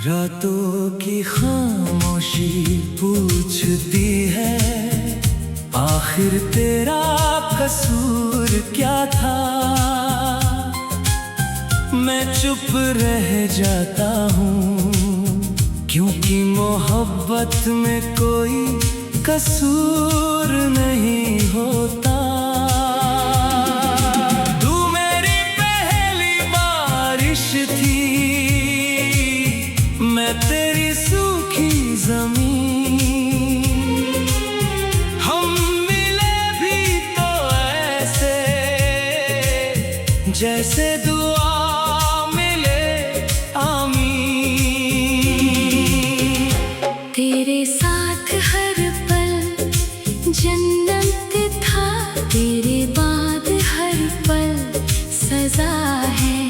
रातों की खामोशी पूछती है, आखिर तेरा कसूर क्या था। मैं चुप रह जाता हूँ क्योंकि मोहब्बत में कोई कसूर नहीं होता। तू मेरी पहली बारिश थी, मैं तेरी सूखी जमीन। हम मिले भी तो ऐसे जैसे दुआ मिले आमीन। तेरे साथ हर पल जन्नत था, तेरे बाद हर पल सजा है।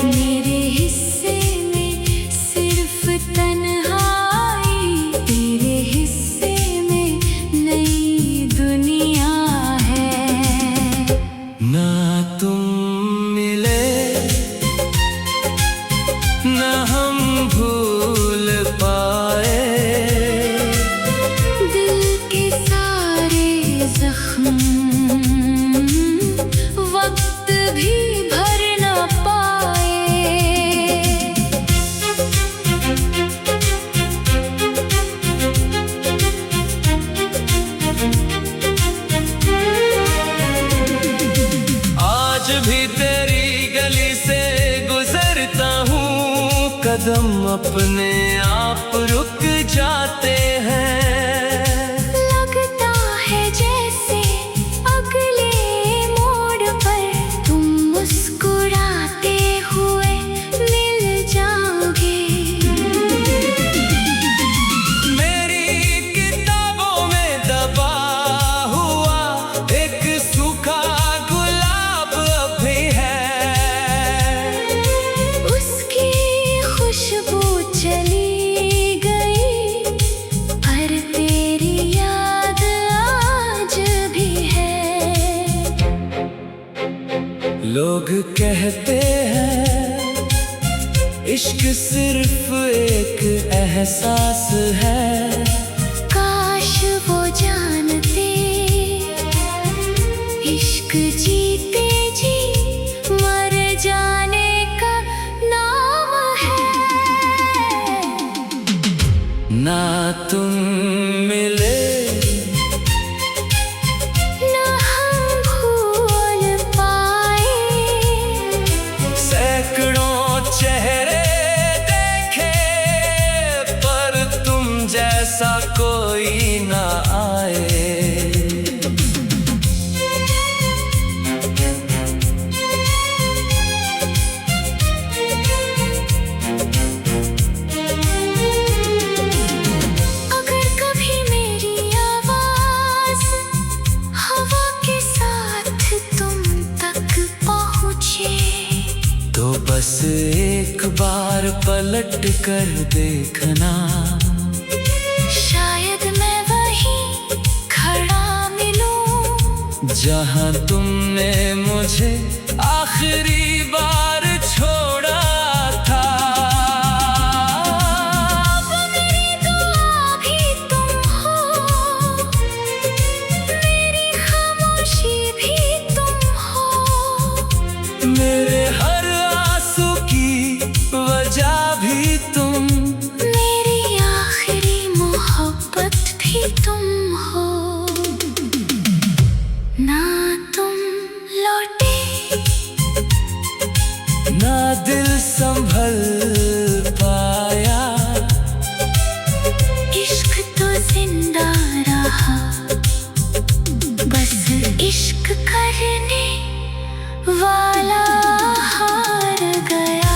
मेरे हिस्से में सिर्फ तन्हाई, तेरे हिस्से में नई दुनिया है। ना तुम मिले ना हम भूल पाए, दिल के सारे जख्म वक्त भी भर न पाए। आज भी तेरी गली से गुजरता हूँ, कदम अपने आप रुक जाते हैं। लगता है जैसे अगले मोड़ पर तुम मुस्कुराते हुए मिल जाओगे। मेरी किताबों में दबा हुआ एक सूखा गुलाब अभी है, उसकी खुशबू चली गई पर तेरी याद आज भी है। लोग कहते हैं इश्क सिर्फ एक एहसास है। काश वो जानते इश्क जीते जी मर जाने का नाम है। ना तुम मिले ना हम भूल पाए, सैकड़ों चेहरे देखे पर तुम जैसा कोई ना आए। अगर कभी मेरी आवाज हवा के साथ तुम तक पहुँचे, तो बस एक बार पलट कर देखना, शायद मैं वहीं खड़ा मिलूं जहां तुमने मुझे आखिरी बार छोड़ा था। अब मेरी दुआ भी तुम हो, मेरी खामोशी भी तुम हो, मेरे हर आंसू की वजह भी तुम, मेरी आखिरी मोहब्बत भी तुम हो। ना तुम लौटे ना दिल संभल पाया, इश्क तो जिंदा रहा, बस इश्क करने वाला हार गया।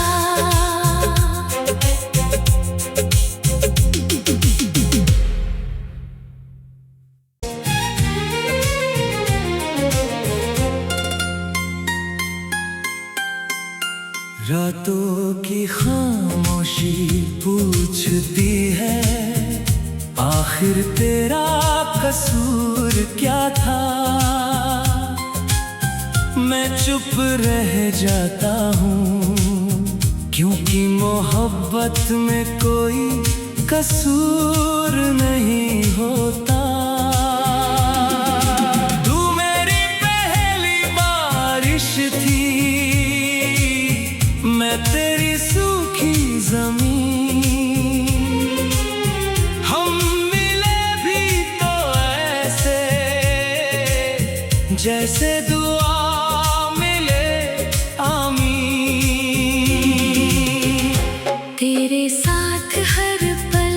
रातों की खामोशी पूछती है, आखिर तेरा कसूर क्या था। मैं चुप रह जाता हूँ क्योंकि मोहब्बत में कोई कसूर नहीं होता। तू मेरी पहली बारिश थी, मैं तेरी सूखी जमीन। हम मिले भी तो ऐसे जैसे दुआ मिले आमीन। तेरे साथ हर पल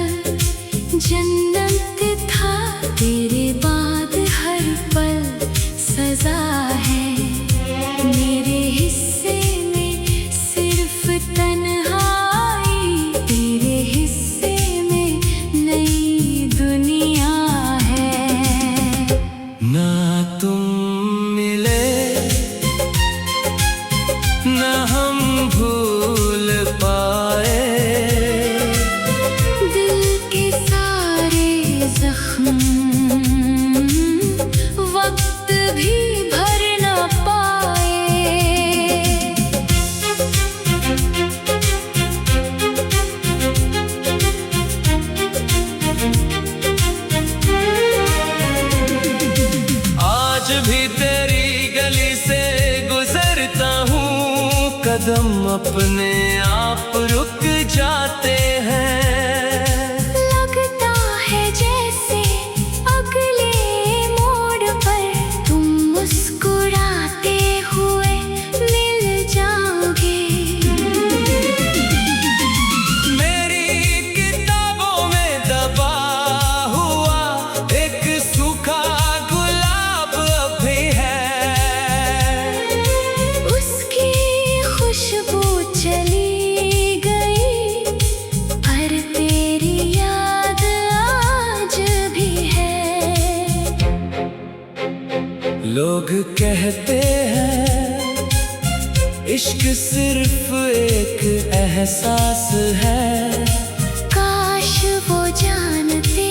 जन्नत था, तेरे बाद हर पल सजा है। मेरे हिस्से में सिर्फ तन्हाई, तेरे हिस्से में नई दुनिया है। ना तुम मिले ना हम भूल पाए, दिल के सारे जख्म वक्त भी भर न पाए। आज भी तेरी गली से गुजरता हूँ, कदम अपने आप रुक जाते हैं। लगता है जैसे अगले मोड़ पर तुम मुस्कुराते हुए मिल जाओगे। मेरी किताबों में दबा हुआ एक सूखा गुलाब अभी है, उसकी खुशबू चली गई, पर तेरी याद आज भी है। लोग कहते हैं इश्क सिर्फ एक एहसास है। काश वो जानते,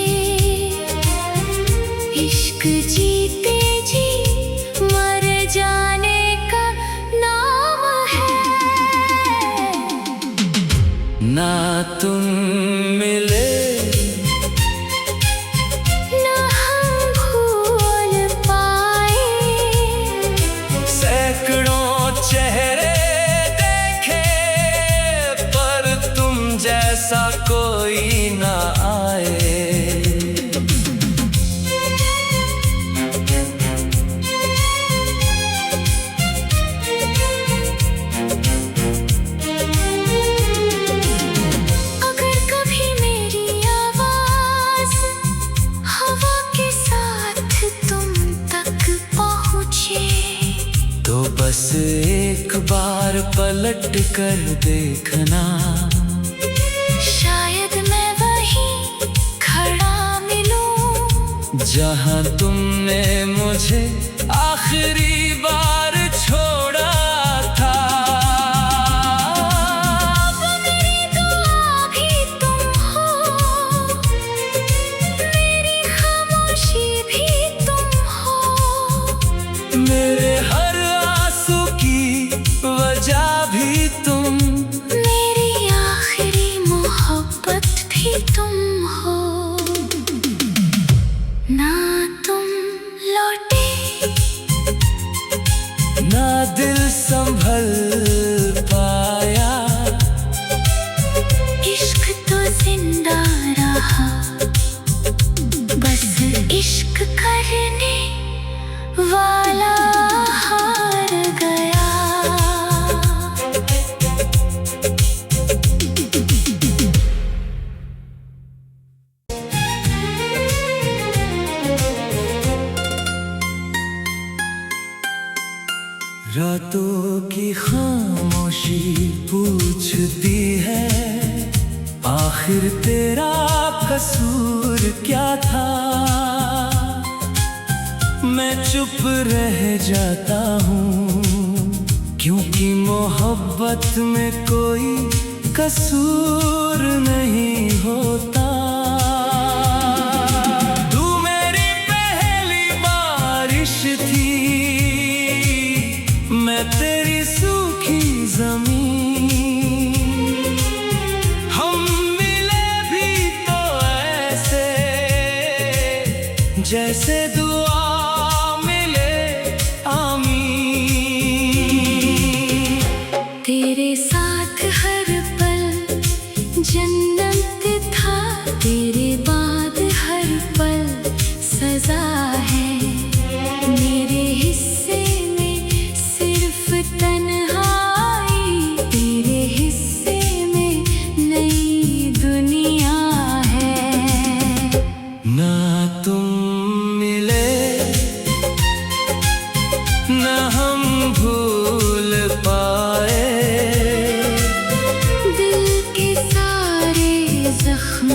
इश्क जीते जी मर जाने का नाम है। ना तुम मिले ना हम भूल पाए, सैकड़ों चेहरे देखे पर तुम जैसा कोई ना आए। अगर कभी मेरी आवाज हवा के साथ तुम तक पहुँचे, तो बस एक बार पलट कर देखना, शायद मैं वहीं खड़ा मिलूं जहां तुमने मुझे आखिरी बार छोड़ा था। अब मेरी दुआ भी तुम हो, मेरी खामोशी भी तुम हो। मेरे हर आंसू की वजह भी तुम, मेरी आखिरी मोहब्बत भी तुम हो। ना तुम लौटे ना दिल संभल पाया, इश्क तो जिंदा रहा, बस इश्क करने वाला हार गया। रातों की खामोशी पूछती है, आखिर तेरा कसूर क्या था। मैं चुप रह जाता हूँ, क्योंकि मोहब्बत में कोई कसूर नहीं होता। तू मेरी पहली बारिश थी, मैं तेरी सूखी जमीन। न हम भूल पाए। दिल के सारे जख्म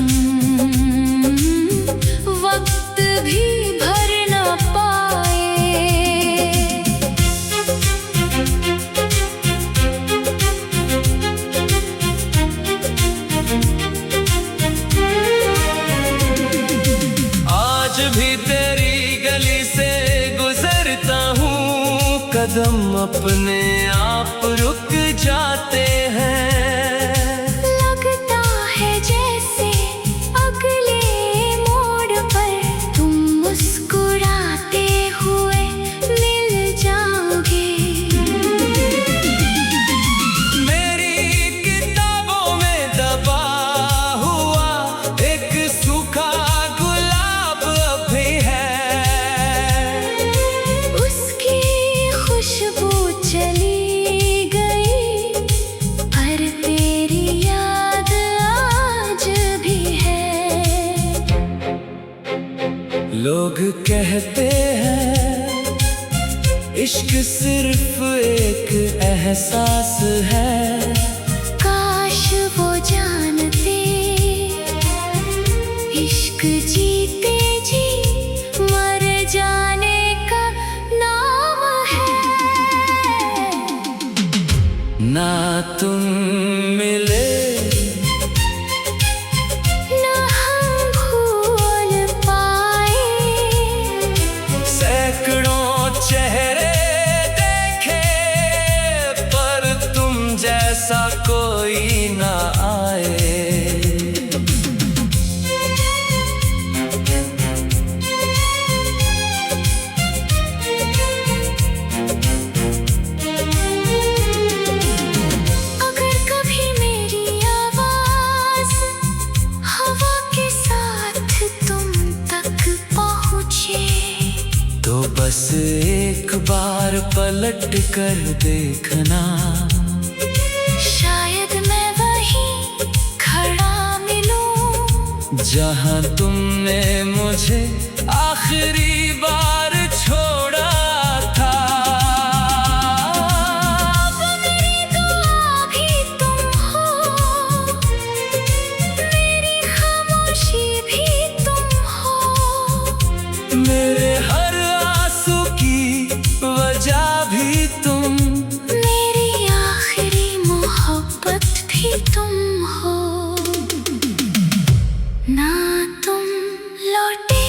वक्त भी भर न पाए। आज भी तेरी गली से गुजरता हूँ, कदम अपने आप रुक जाते हैं। लगता है जैसे अगले मोड़ पर तुम मुस्कुराते हुए मिल जाओगे। मेरी किताबों में दबा हुआ एक सूखा गुलाब अभी है। उसकी खुशबू चली गई, पर तेरी याद आज भी है। लोग कहते हैं इश्क सिर्फ एक एहसास है। काश वो जानते, इश्क जीते जी मर जाने का नाम है। ना तुम मिले न हम भूल पाए। सैकड़ों चेहरे देखे, पर तुम जैसा कोई ना आए। अगर कभी मेरी आवाज हवा के साथ तुम तक पहुँचे, तो बस एक बार पलट कर देखना, शायद मैं वहीं खड़ा मिलूं जहां तुमने मुझे आखिरी बार छोड़ा था। अब मेरी दुआ भी तुम हो, मेरी खामोशी भी तुम हो। मेरे हर आंसू की वजह भी तुम, मेरी आखिरी मोहब्बत भी तुम हो। ना तुम लौटे,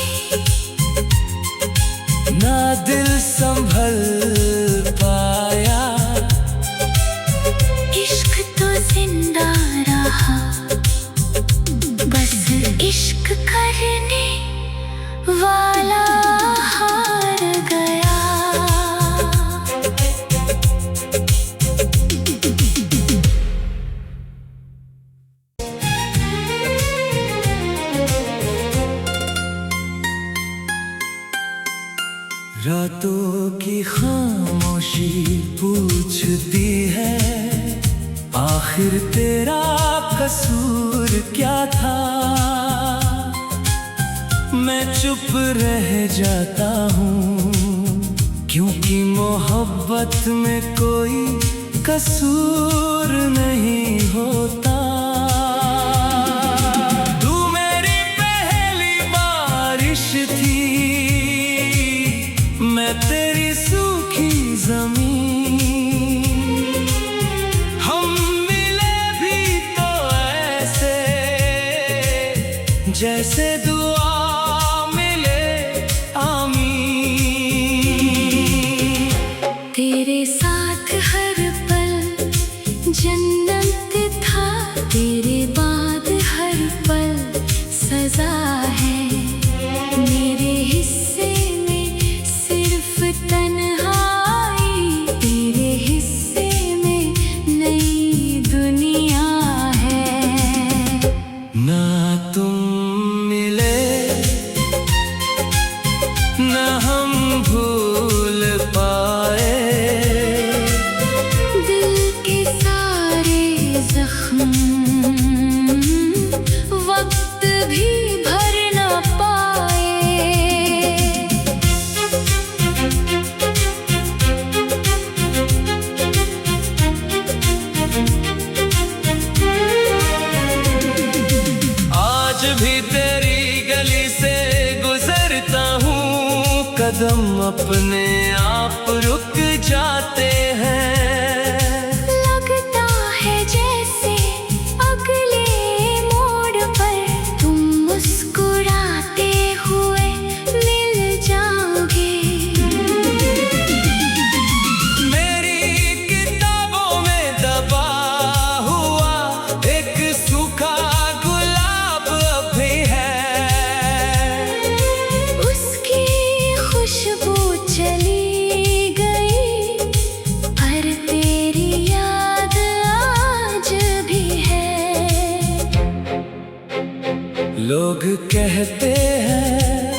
ना दिल संभल पाया। इश्क तो जिंदा रहा, बस इश्क करने वाला हार गया। रातों की खामोशी पूछती है, आखिर तेरा कसूर क्या था। मैं चुप रह जाता हूँ, क्योंकि मोहब्बत में कोई कसूर नहीं होता। तू मेरी पहली बारिश थी, मैं तेरी सूखी जमीन। हम मिले भी तो ऐसे, जैसे दुआ मिले आमीन। तेरे साथ हर पल जन्नत था, तेरे बाद हर पल सजा है। मेरे हिस्से में सिर्फ तन्हाई, तेरे हिस्से में नई दुनिया है। ना तुम मिले, न हम भूल पाए। अपने आप रुक जाते हैं। लगता है जैसे अगले मोड़ पर तुम मुस्कुराते हुए मिल जाओगे। मेरी किताबों में दबा हुआ एक सूखा गुलाब अभी है। उसकी खुशबू चली गई पर तेरी याद आज भी है। लोग कहते हैं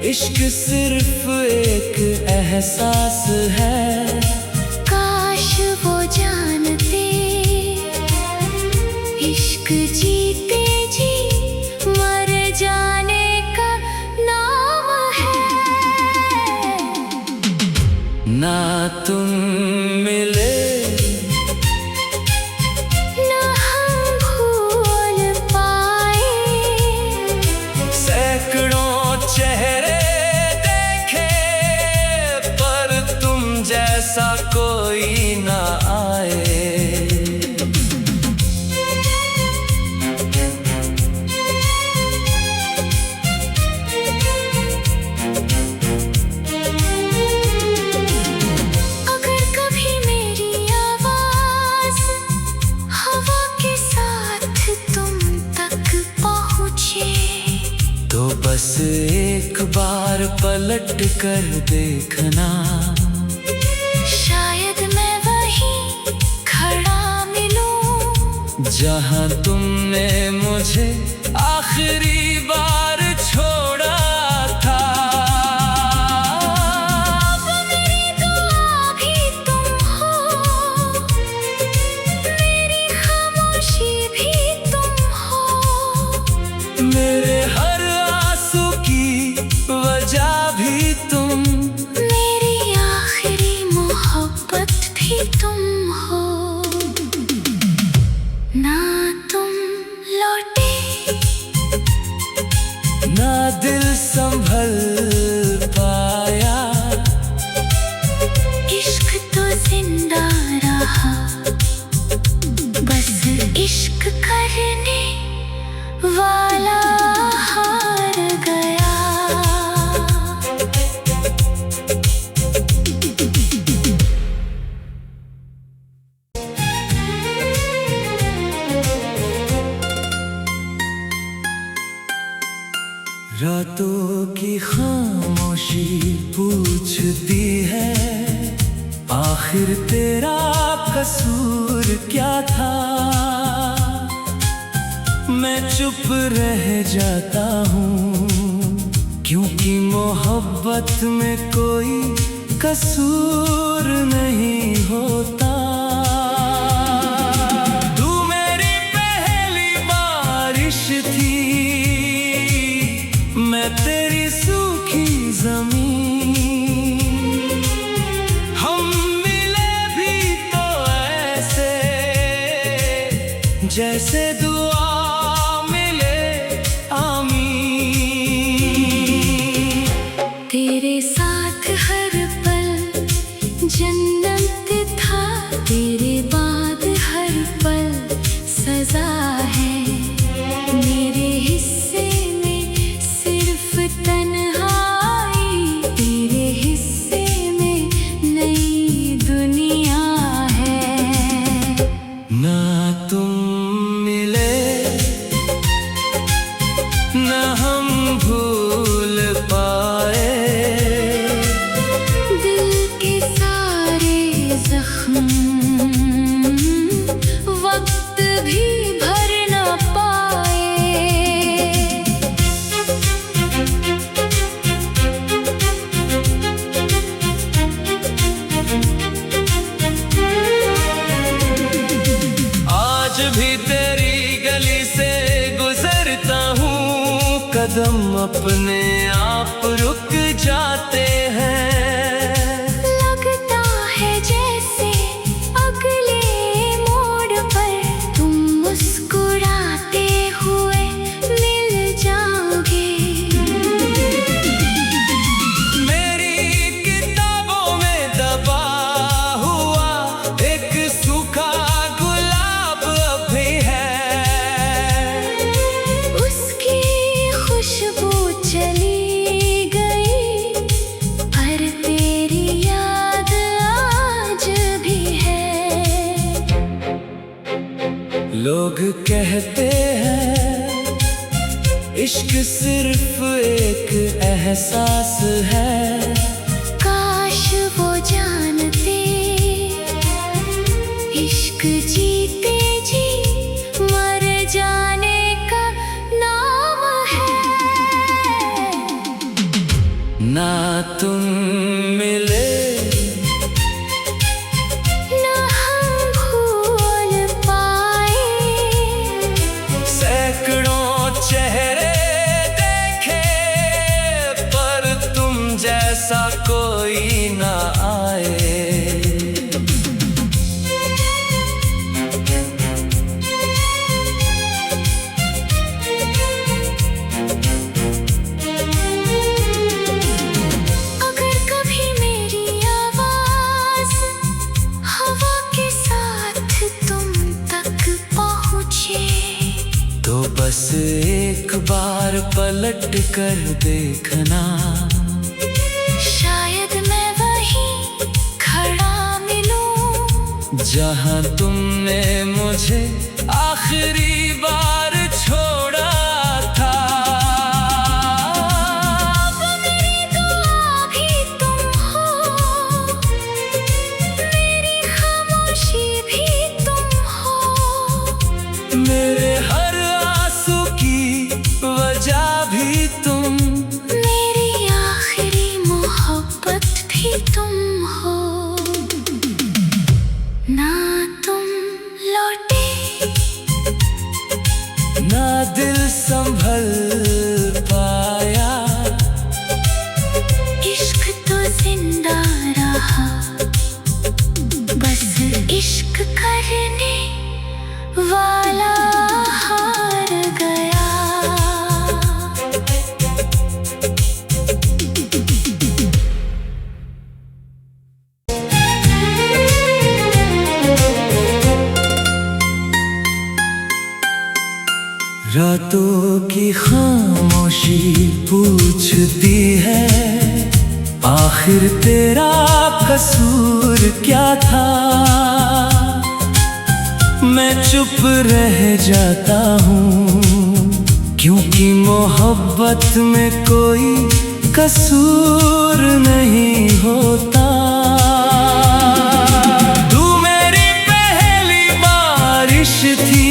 इश्क सिर्फ एक एहसास है। काश वो जानते इश्क जीते जी मर जाने का नाम है। ना तुम मिले ना हम भूल पाए। सैकड़ों चेहरे देखे पर तुम जैसा कोई ना आए। अगर कभी मेरी आवाज हवा के साथ तुम तक पहुँचे तो बस एक बार पलट कर देखना। शायद मैं वहीं खड़ा मिलूं जहाँ तुमने मुझे आखिरी बार छोड़ा था। अब मेरी दुआ भी तुम हो, मेरी खामोशी भी तुम हो। मेरे हर आंसू की वजह भी तुम, मेरी आखिरी मोहब्बत भी तुम हो। ना तुम लौटे ना दिल संभल पाया। इश्क तो जिंदा रहा, बस इश्क करने वाला हार गया। रातों की खामोशी पूछती है आखिर तेरा कसूर क्या था। मैं चुप रह जाता हूँ क्योंकि मोहब्बत में कोई कसूर नहीं होता। तू मेरी पहली बारिश थी, मैं तेरी सूखी जमीन। हम मिले भी तो ऐसे जैसे दुआ मिले आमीन। तेरे साथ हर पल जन्नत था, तेरे बाद हर पल सजा है। मेरे हिस्से में सिर्फ तन्हाई, तेरे हिस्से में नई दुनिया है। ना तुम मिले ना हम भूल पाए। दिल के सारे जख्म वक्त भी भर न पाए। आज भी तेरी गली से गुजरता हूँ, कदम अपने आप रुक जाते हैं। लगता है जैसे अगले मोड़ पर तुम मुस्कुराते हुए मिल जाओगे। मेरी लोग कहते हैं इश्क सिर्फ एक एहसास है। काश वो जानते इश्क जीते जी मर जाने का नाम है। ना तुम मिले ना हम भूल पाए, सैकड़ों चेहरे देखे पर तुम जैसा कोई ना आए। अगर कभी मेरी आवाज हवा के साथ तुम तक पहुँचे, तो बस एक बार पलट कर देखना, शायद मैं वहीं खड़ा मिलूं जहां तुमने मुझे आखिरी बार छोड़ा था। वो मेरी दुआ भी तुम हो, मेरी खामोशी भी तुम हो, मेरे हर आंसू की वजह भी तुम, मेरी आखिरी मोहब्बत भी तुम हो। ना तुम लौटे ना दिल संभल पाया, इश्क तो जिंदा रहा, बस इश्क करने वाला हार गया। रातों की खामोशी पूछती है, आखिर तेरा कसूर क्या था। मैं चुप रह जाता हूँ क्योंकि मोहब्बत में कोई कसूर नहीं होता। तू मेरी पहली बारिश थी,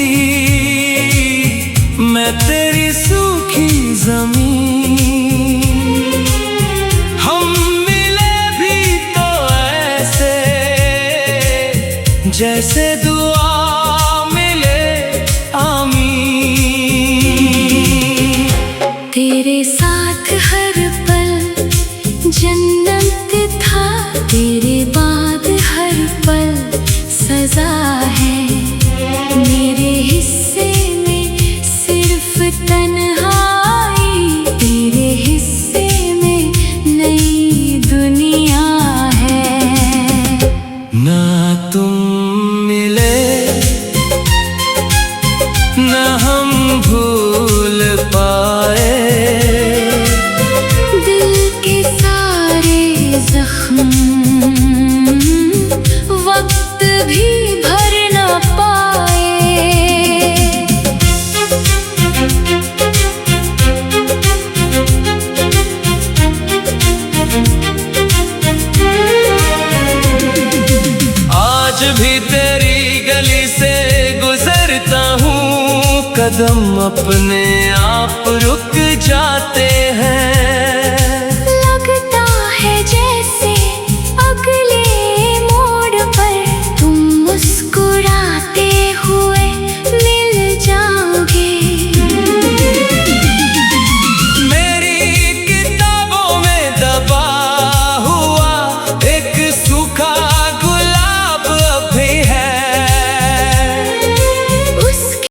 मैं तेरी सूखी जमीन, हम मिले भी तो ऐसे जैसे दुआ मिले आमीन। तेरे साथ हर पल जन्नत था, तेरे बाद हर पल सजा है। मेरे हिस्से में सिर्फ तन्हाई, तेरे हिस्से में नई दुनिया है। ना तुम मिले ना हम भूल पाए, दिल के सारे जख्म वक्त भी भर न पाए। आज भी तेरी गली से गुजरता हूँ, कदम अपने आप रुक जाते